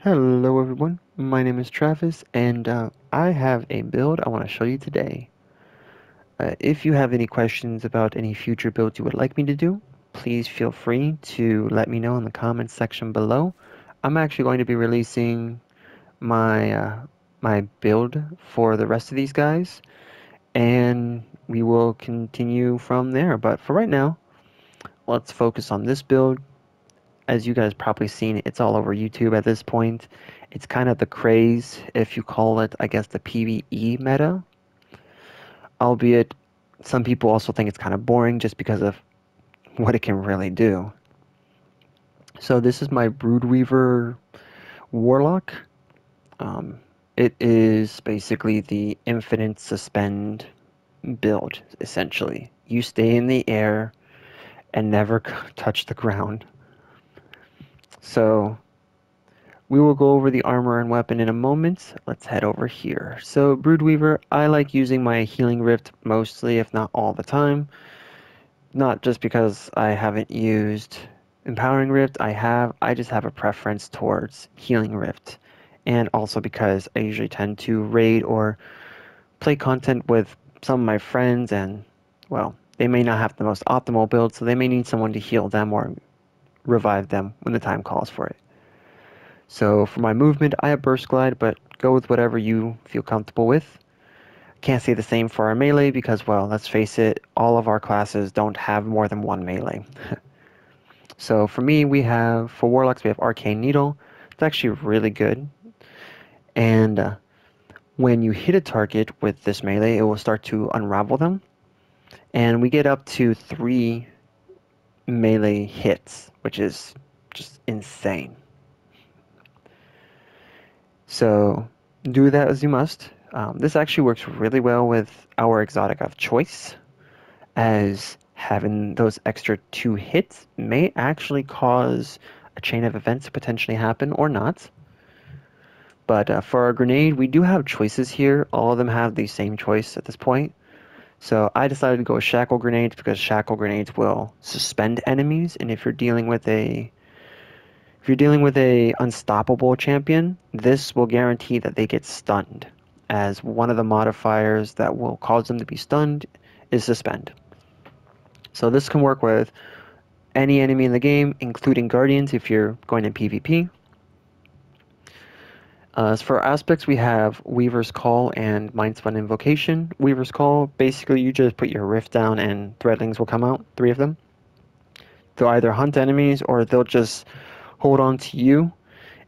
Hello everyone, my name is Travis and I have a build I want to show you today. If you have any questions about any future builds you would like me to do, please feel free to let me know in the comments section below. I'm actually going to be releasing my build for the rest of these guys and we will continue from there. But for right now, let's focus on this build. As you guys probably seen, it's all over YouTube at this point. It's kind of the craze, if you call it, I guess, the PvE meta. Albeit, some people also think it's kind of boring just because of what it can really do. So this is my Broodweaver Warlock. Um, it is basically the infinite suspend build, essentially. You stay in the air and never touch the ground. So we will go over the armor and weapon in a moment. Let's head over here. So Broodweaver, I like using my Healing Rift mostly, if not all the time. Not just because I haven't used Empowering Rift, I just have a preference towards Healing Rift. And also because I usually tend to raid or play content with some of my friends and, well, they may not have the most optimal build, so they may need someone to heal them or revive them when the time calls for it. So for my movement, I have Burst Glide, but go with whatever you feel comfortable with. Can't say the same for our melee because, well, let's face it, all of our classes don't have more than one melee. So for me, for Warlocks, we have Arcane Needle. It's actually really good. And when you hit a target with this melee, it will start to unravel them. And we get up to 3 melee hits, which is just insane. So do that as you must. This actually works really well with our exotic of choice, as having those extra 2 hits may actually cause a chain of events to potentially happen or not. But for our grenade, we do have choices here. All of them have the same choice at this point. So I decided to go with Shackle Grenades because Shackle Grenades will suspend enemies, and if you're dealing with a unstoppable champion, this will guarantee that they get stunned, as one of the modifiers that will cause them to be stunned is suspend. So this can work with any enemy in the game, including guardians if you're going in PvP. As for aspects, we have Weaver's Call and Mindspun Invocation. Weaver's Call, basically you just put your rift down and threadlings will come out, 3 of them. They'll either hunt enemies or they'll just hold on to you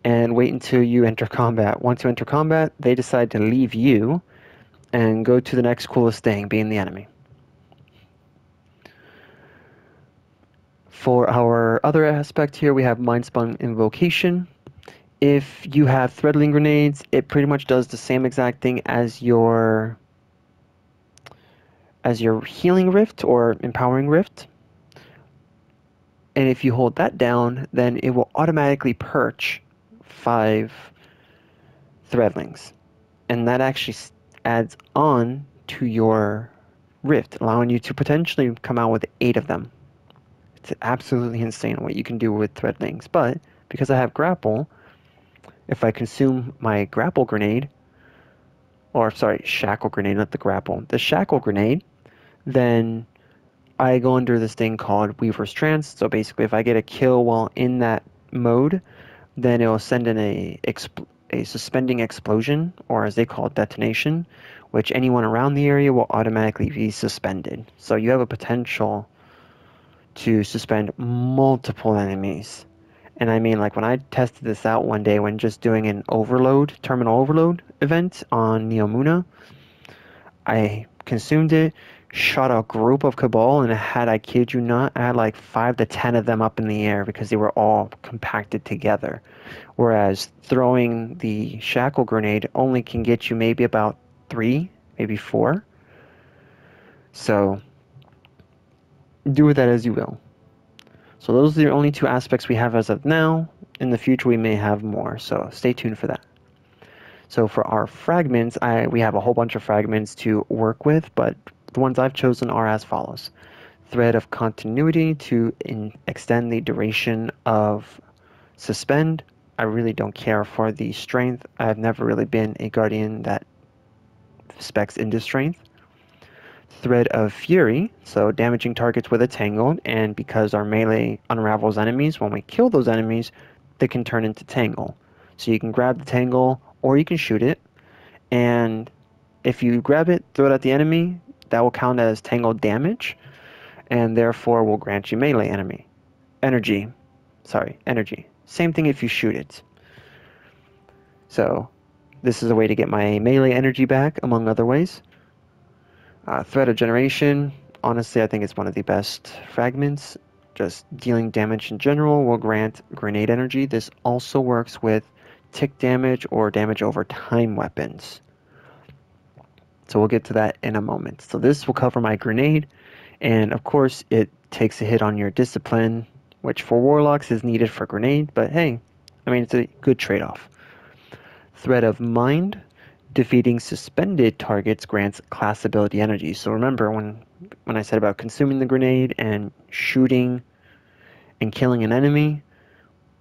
and wait until you enter combat. Once you enter combat, they decide to leave you and go to the next coolest thing, being the enemy. For our other aspect here, we have Mindspun Invocation. If you have Threadling Grenades, it pretty much does the same exact thing as your Healing Rift or Empowering Rift. And if you hold that down, then it will automatically perch 5 Threadlings. And that actually adds on to your Rift, allowing you to potentially come out with 8 of them. It's absolutely insane what you can do with Threadlings. But because I have Grapple, if I consume my Grapple Grenade, or sorry, Shackle Grenade, not the Grapple, the Shackle Grenade, then I go under this thing called Weaver's Trance. So basically, if I get a kill while in that mode, then it will send in a suspending explosion, or as they call it, detonation, which anyone around the area will automatically be suspended. So you have a potential to suspend multiple enemies. And I mean, like when I tested this out one day when just doing an terminal overload event on Neomuna, I consumed it, shot a group of Cabal, and I kid you not, I had like 5 to 10 of them up in the air because they were all compacted together. Whereas throwing the Shackle Grenade only can get you maybe about 3, maybe 4. So do with that as you will. So those are the only 2 aspects we have as of now. In the future we may have more, so stay tuned for that. So for our fragments, we have a whole bunch of fragments to work with, but the ones I've chosen are as follows. Thread of Continuity to extend the duration of Suspend. I really don't care for the strength. I've never really been a guardian that specs into strength. Thread of Fury, so damaging targets with a tangle, and because our melee unravels enemies, when we kill those enemies, they can turn into tangle. So you can grab the tangle, or you can shoot it, and if you grab it, throw it at the enemy, that will count as tangle damage, and therefore will grant you melee energy. Same thing if you shoot it. So this is a way to get my melee energy back, among other ways. Thread of Generation, honestly, I think it's one of the best fragments. Just dealing damage in general will grant grenade energy. This also works with tick damage or damage over time weapons. So we'll get to that in a moment. So this will cover my grenade, and of course it takes a hit on your discipline, which for warlocks is needed for grenade, but hey, I mean, it's a good trade-off. Thread of Mind, defeating suspended targets grants class ability energy. So remember when I said about consuming the grenade and shooting and killing an enemy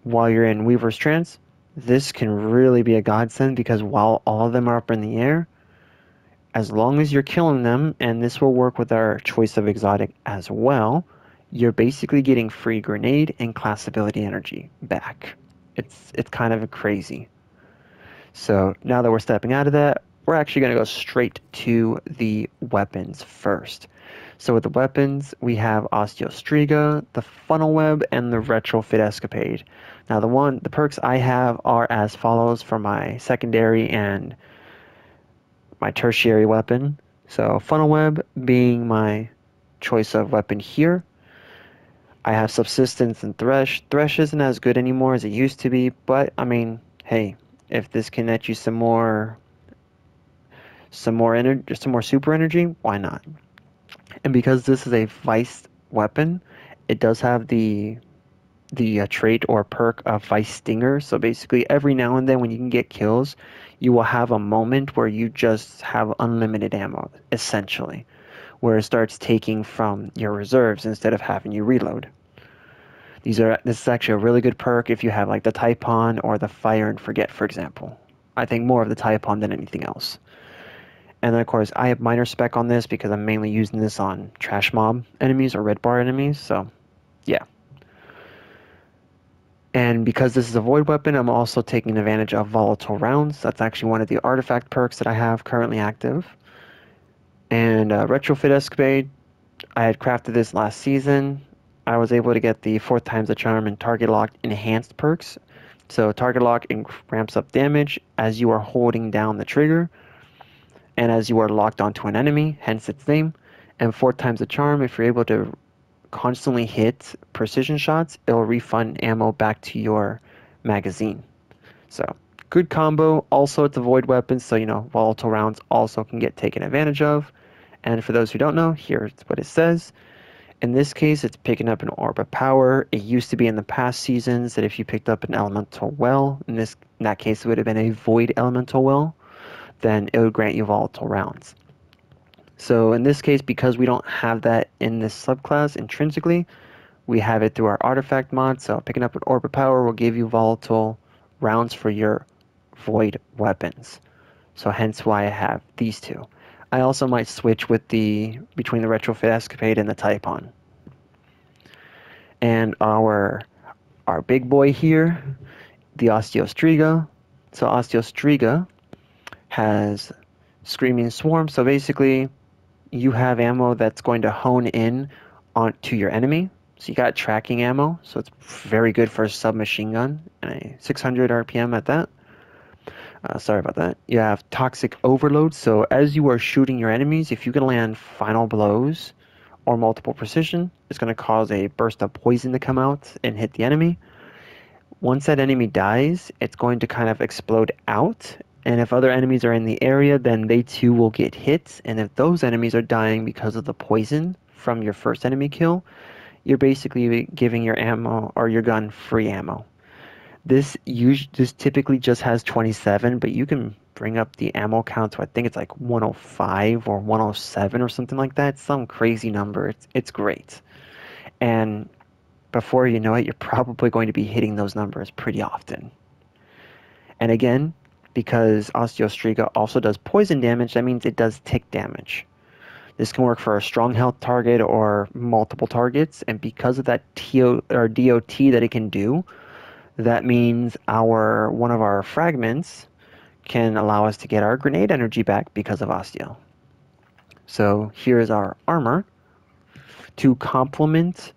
while you're in Weaver's Trance, this can really be a godsend because while all of them are up in the air, as long as you're killing them, and this will work with our choice of exotic as well, you're basically getting free grenade and class ability energy back. It's kind of crazy. So now that we're stepping out of that, we're actually going to go straight to the weapons first. So with the weapons, we have Osteostriga, the Funnel Web, and the Retrofit Escapade. Now the perks I have are as follows for my secondary and my tertiary weapon. So Funnel Web being my choice of weapon here. I have Subsistence and Thresh. Thresh isn't as good anymore as it used to be, but I mean, hey, if this can net you some more super energy, why not? And because this is a Vice weapon, it does have the trait or perk of Vice Stinger. So basically, every now and then when you can get kills, you will have a moment where you just have unlimited ammo, essentially, where it starts taking from your reserves instead of having you reload. This is actually a really good perk if you have like the Typhon or the Fire and Forget, for example. I think more of the Typhon than anything else. And then of course I have minor spec on this because I'm mainly using this on trash mob enemies or red bar enemies, so yeah. And because this is a void weapon, I'm also taking advantage of volatile rounds. That's actually one of the artifact perks that I have currently active. And Retrofit Escapade, I had crafted this last season. I was able to get the 4th times the charm and target lock enhanced perks. So target lock ramps up damage as you are holding down the trigger and as you are locked onto an enemy, hence its name. And 4th times the charm, if you're able to constantly hit precision shots, it'll refund ammo back to your magazine. So good combo. Also it's a void weapon, so volatile rounds also can get taken advantage of. And for those who don't know, here's what it says. In this case, it's picking up an Orb of Power. It used to be in the past seasons that if you picked up an Elemental Well, in that case it would have been a Void Elemental Well, then it would grant you volatile rounds. So in this case, because we don't have that in this subclass intrinsically, we have it through our artifact mod. So picking up an Orb of Power will give you volatile rounds for your void weapons. So hence why I have these two. I also might switch with between the Retrofit Escapade and the Typhon. And our big boy here, the Osteostriga. So Osteostriga has Screaming Swarm. So basically, you have ammo that's going to hone in onto your enemy. So you got tracking ammo. So it's very good for a submachine gun and a 600 RPM at that. Sorry about that. You have Toxic Overload. So as you are shooting your enemies, if you can land final blows or multiple precision, it's going to cause a burst of poison to come out and hit the enemy. Once that enemy dies, it's going to kind of explode out. And if other enemies are in the area, then they too will get hit. And if those enemies are dying because of the poison from your first enemy kill, you're basically giving your ammo or your gun free ammo. This typically just has 27, but you can bring up the ammo count to I think it's like 105 or 107 or something like that. It's some crazy number. It's great. And before you know it, you're probably going to be hitting those numbers pretty often. And again, because Osteostriga also does poison damage, that means it does tick damage. This can work for a strong health target or multiple targets, and because of that DOT that it can do, that means one of our fragments can allow us to get our grenade energy back because of Osteo. So here is our armor. To complement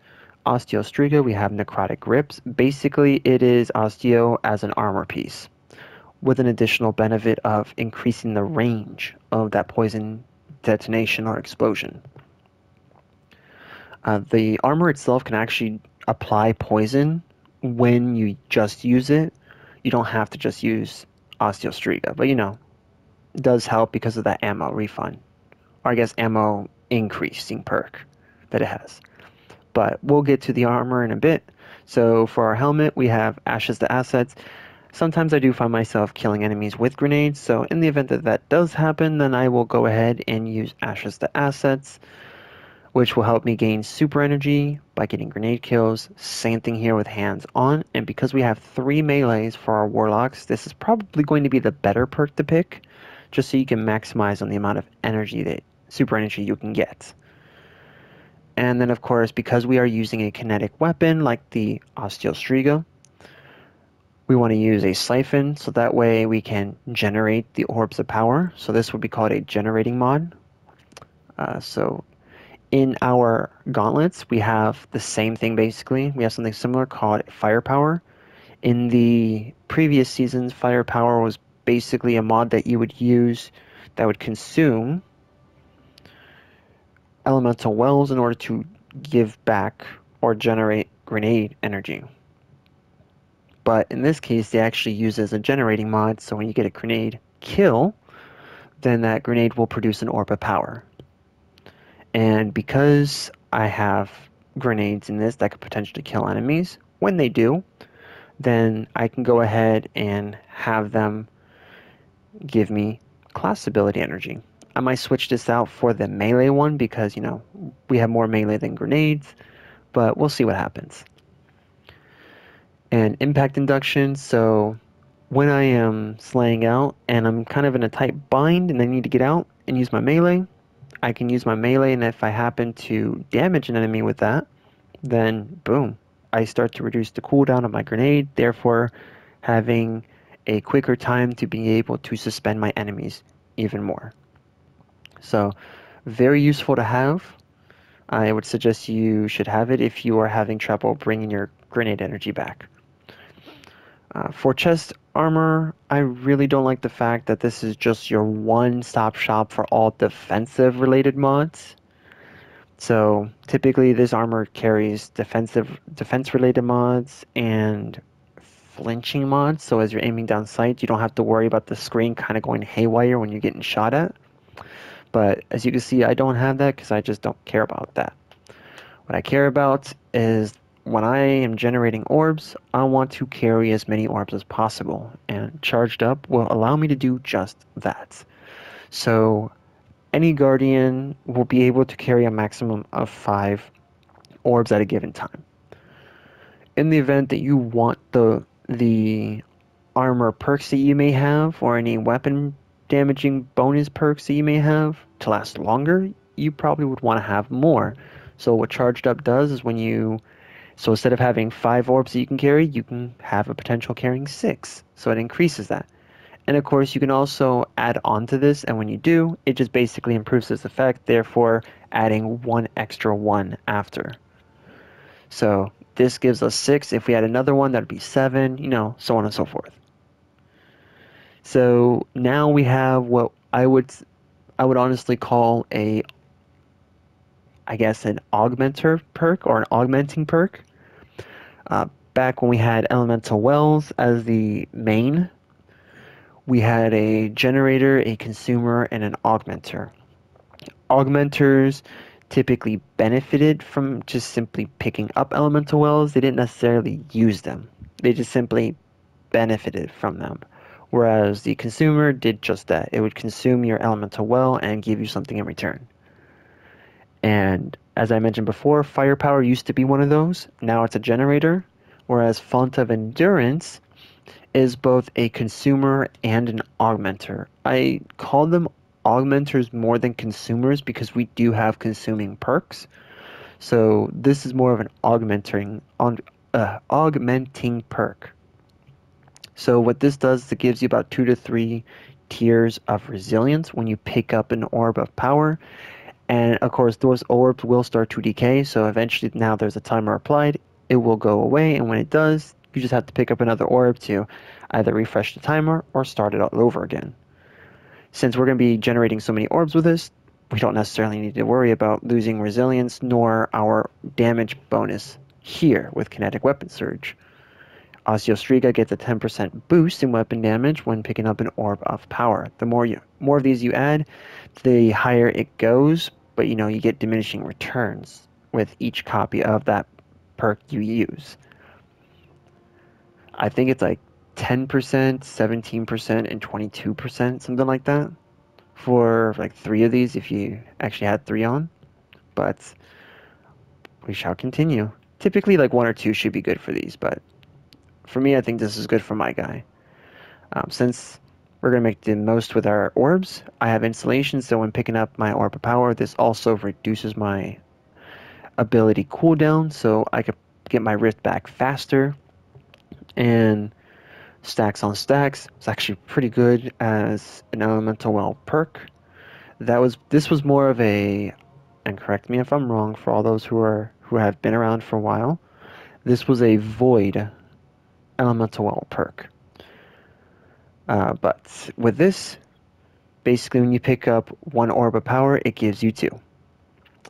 Osteostriga, we have Necrotic Grips. Basically, it is Osteo as an armor piece, with an additional benefit of increasing the range of that poison detonation or explosion. The armor itself can actually apply poison when you just use it. You don't have to just use Osteostriga, but it does help because of that ammo refund, or I guess ammo increasing perk that it has. But we'll get to the armor in a bit. So for our helmet, we have Ashes to Assets. Sometimes I do find myself killing enemies with grenades, so in the event that that does happen, then I will go ahead and use Ashes to Assets, which will help me gain super energy by getting grenade kills. Same thing here with Hands On, and because we have 3 melees for our Warlocks, this is probably going to be the better perk to pick, just so you can maximize on the amount of energy super energy you can get. And then of course, because we are using a kinetic weapon like the Osteostriga, we want to use a siphon, so that way we can generate the orbs of power. So this would be called a generating mod. So in our gauntlets, we have the same thing basically. We have something similar called firepower. In the previous seasons, firepower was basically a mod that you would use that would consume elemental wells in order to give back or generate grenade energy. But in this case, they actually use it as a generating mod, so when you get a grenade kill, then that grenade will produce an orb of power. And because I have grenades in this that could potentially kill enemies, when they do, then I can go ahead and have them give me class ability energy. I might switch this out for the melee one because, we have more melee than grenades, but we'll see what happens. And impact induction, so when I am slaying out and I'm kind of in a tight bind and I need to get out and use my melee, I can use my melee, and if I happen to damage an enemy with that, then boom, I start to reduce the cooldown of my grenade, therefore having a quicker time to be able to suspend my enemies even more. So very useful to have. I would suggest you should have it if you are having trouble bringing your grenade energy back. For chest armor, I really don't like the fact that this is just your one-stop shop for all defensive related mods. So typically this armor carries defense related mods and flinching mods, so as you're aiming down sights you don't have to worry about the screen kind of going haywire when you're getting shot at. But as you can see, I don't have that because I just don't care about that. What I care about is when I am generating orbs, I want to carry as many orbs as possible, and Charged Up will allow me to do just that. So any Guardian will be able to carry a maximum of 5 orbs at a given time. In the event that you want the armor perks that you may have, or any weapon damaging bonus perks that you may have to last longer, you probably would want to have more. So what Charged Up does is so instead of having 5 orbs that you can carry, you can have a potential carrying 6. So it increases that. And of course, you can also add on to this, and when you do, it just basically improves this effect, therefore adding 1 extra 1 after. So this gives us 6. If we had another one, that'd be 7, so on and so forth. So now we have what I would honestly call an augmenter perk or an augmenting perk. Back when we had elemental wells as the main, we had a generator, a consumer, and an augmenter. Augmenters typically benefited from just simply picking up elemental wells. They didn't necessarily use them. They just simply benefited from them. Whereas the consumer did just that. It would consume your elemental well and give you something in return. And as I mentioned before, firepower used to be one of those. Now it's a generator. Whereas Font of Endurance is both a consumer and an augmenter. I call them augmenters more than consumers because we do have consuming perks. So this is more of an augmenting perk. So what this does is it gives you about 2 to 3 tiers of resilience when you pick up an orb of power. And of course, those orbs will start to decay, so eventually now there's a timer applied, it will go away, and when it does, you just have to pick up another orb to either refresh the timer or start it all over again. Since we're going to be generating so many orbs with this, we don't necessarily need to worry about losing resilience nor our damage bonus here with Kinetic Weapon Surge. Osteostriga gets a 10% boost in weapon damage when picking up an orb of power. The more of these you add, the higher it goes, but you get diminishing returns with each copy of that perk you use. I think it's like 10%, 17%, and 22%, something like that, for like 3 of these if you actually had 3 on. But we shall continue. Typically like 1 or 2 should be good for these, but for me, I think this is good for my guy. Since we're going to make the most with our orbs, I have installation, so when picking up my orb of power, this also reduces my ability cooldown, so I could get my rift back faster. And stacks on stacks, it's actually pretty good as an elemental well perk. This was more of a, and correct me if I'm wrong for all those who have been around for a while, this was a void elemental well perk. But with this, basically when you pick up 1 orb of power, it gives you 2.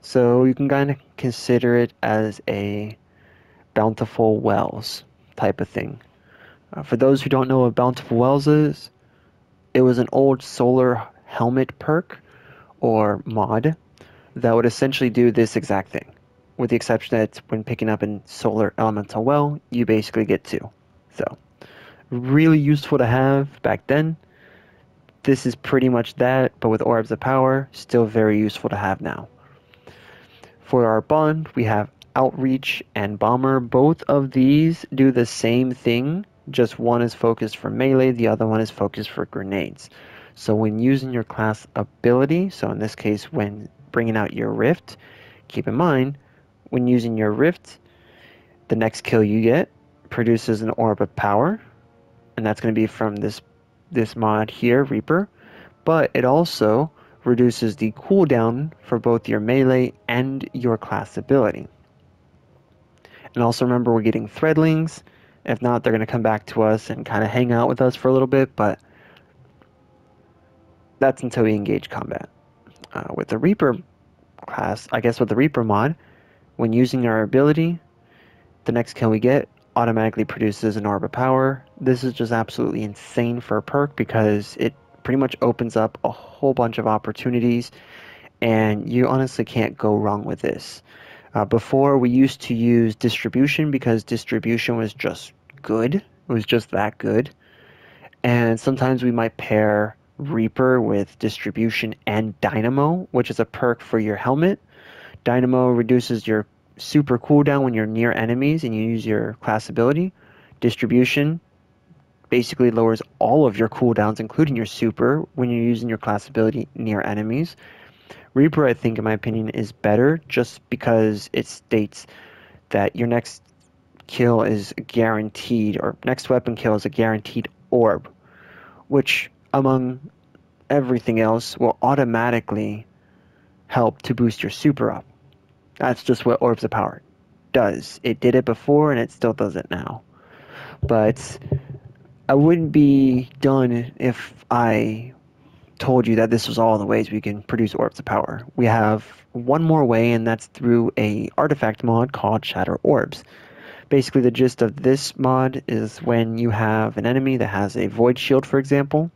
So you can kind of consider it as a bountiful wells type of thing. For those who don't know what bountiful wells is, it was an old solar helmet perk or mod that would essentially do this exact thing, with the exception that when picking up a solar elemental well, you basically get 2. So really useful to have back then. This is pretty much that, but with orbs of power, still very useful to have now. For our bond, we have outreach and bomber. Both of these do the same thing, just one is focused for melee, the other one is focused for grenades. So when using your class ability, so in this case when bringing out your rift, keep in mind when using your rift, the next kill you get produces an orb of power, and that's going to be from this mod here, Reaper, but it also reduces the cooldown for both your melee and your class ability. And also remember, we're getting threadlings. If not, they're going to come back to us and kind of hang out with us for a little bit, but that's until we engage combat. With the Reaper class, I guess with the Reaper mod, when using our ability, the next kill we get automatically produces an orb of power. This is just absolutely insane for a perk because it pretty much opens up a whole bunch of opportunities, and you honestly can't go wrong with this. Before, we used to use distribution because distribution was just good. It was just that good. And sometimes we might pair Reaper with distribution and Dynamo, which is a perk for your helmet. Dynamo reduces your super cooldown when you're near enemies and you use your class ability. Distribution basically lowers all of your cooldowns, including your super, when you're using your class ability near enemies. Reaper, I think, in my opinion, is better just because it states that your next kill is guaranteed, or next weapon kill is a guaranteed orb, which, among everything else, will automatically help to boost your super up. That's just what Orbs of Power does. It did it before, and it still does it now. But I wouldn't be done if I told you that this was all the ways we can produce Orbs of Power. We have one more way, and that's through a artifact mod called Shatter Orbs. Basically, the gist of this mod is when you have an enemy that has a Void Shield, for example,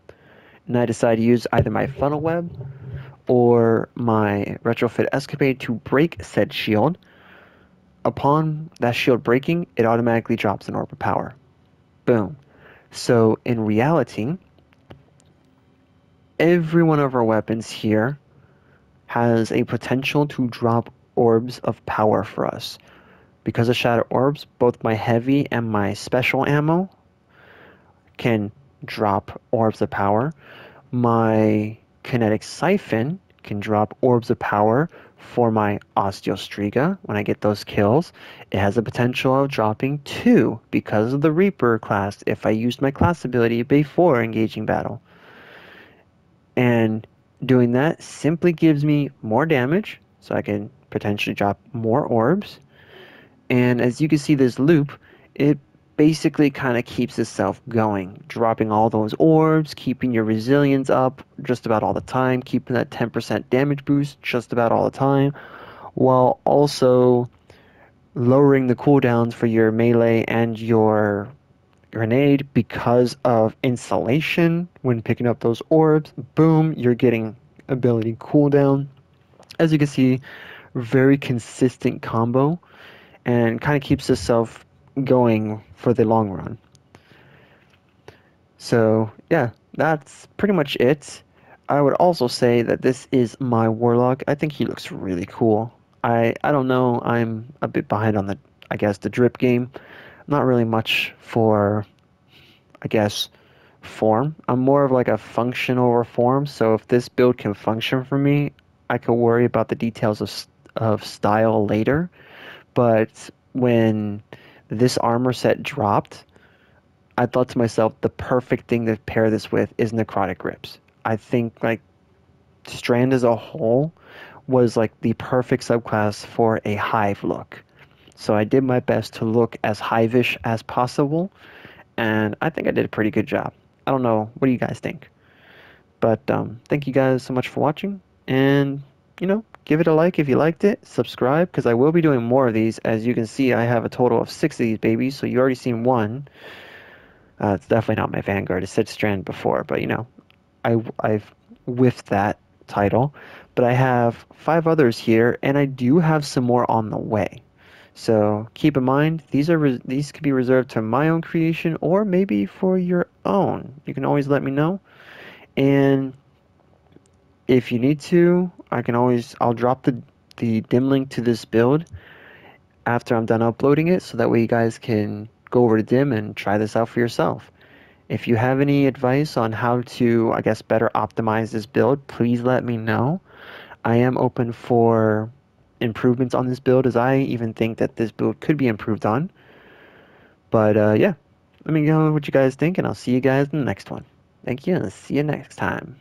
and I decide to use either my Funnel Web or my Retrofit Escapade to break said shield. Upon that shield breaking, it automatically drops an Orb of Power. Boom. So in reality, every one of our weapons here has a potential to drop orbs of power for us. Because of Shatter Orbs, both my heavy and my special ammo can drop orbs of power. My Kinetic Siphon can drop orbs of power for my Osteostriga when I get those kills. It has the potential of dropping 2 because of the Reaper class if I used my class ability before engaging battle. And doing that simply gives me more damage, so I can potentially drop more orbs. And as you can see, this loop, it basically kind of keeps itself going, dropping all those orbs, keeping your resilience up just about all the time, keeping that 10% damage boost just about all the time, while also lowering the cooldowns for your melee and your grenade because of insulation. When picking up those orbs, boom, you're getting ability cooldown. As you can see, very consistent combo and kind of keeps itself going for the long run. So yeah, that's pretty much it. I would also say that this is my Warlock. I think he looks really cool. I don't know, I'm a bit behind on the, I guess, the drip game. Not really much for, I guess, form. I'm more of like a function over form, so if this build can function for me, I could worry about the details of style later. But when this armor set dropped, I thought to myself, the perfect thing to pair this with is Necrotic Grips. I think like Strand as a whole was like the perfect subclass for a hive look. So I did my best to look as hive-ish as possible, and I think I did a pretty good job. I don't know, what do you guys think? But thank you guys so much for watching, and give it a like if you liked it, subscribe, because I will be doing more of these. As you can see, I have a total of 6 of these babies, so you already seen one. It's definitely not my Vanguard. It said Strand before, but I've whiffed that title. But I have 5 others here, and I do have some more on the way. So keep in mind, these could be reserved to my own creation, or maybe for your own. You can always let me know. And if you need to, I'll drop the dim link to this build after I'm done uploading it, so that way you guys can go over to dim and try this out for yourself. If you have any advice on how to, I guess, better optimize this build, please let me know. I am open for improvements on this build, as I even think that this build could be improved on. But yeah, let me know what you guys think, and I'll see you guys in the next one. Thank you, and I'll see you next time.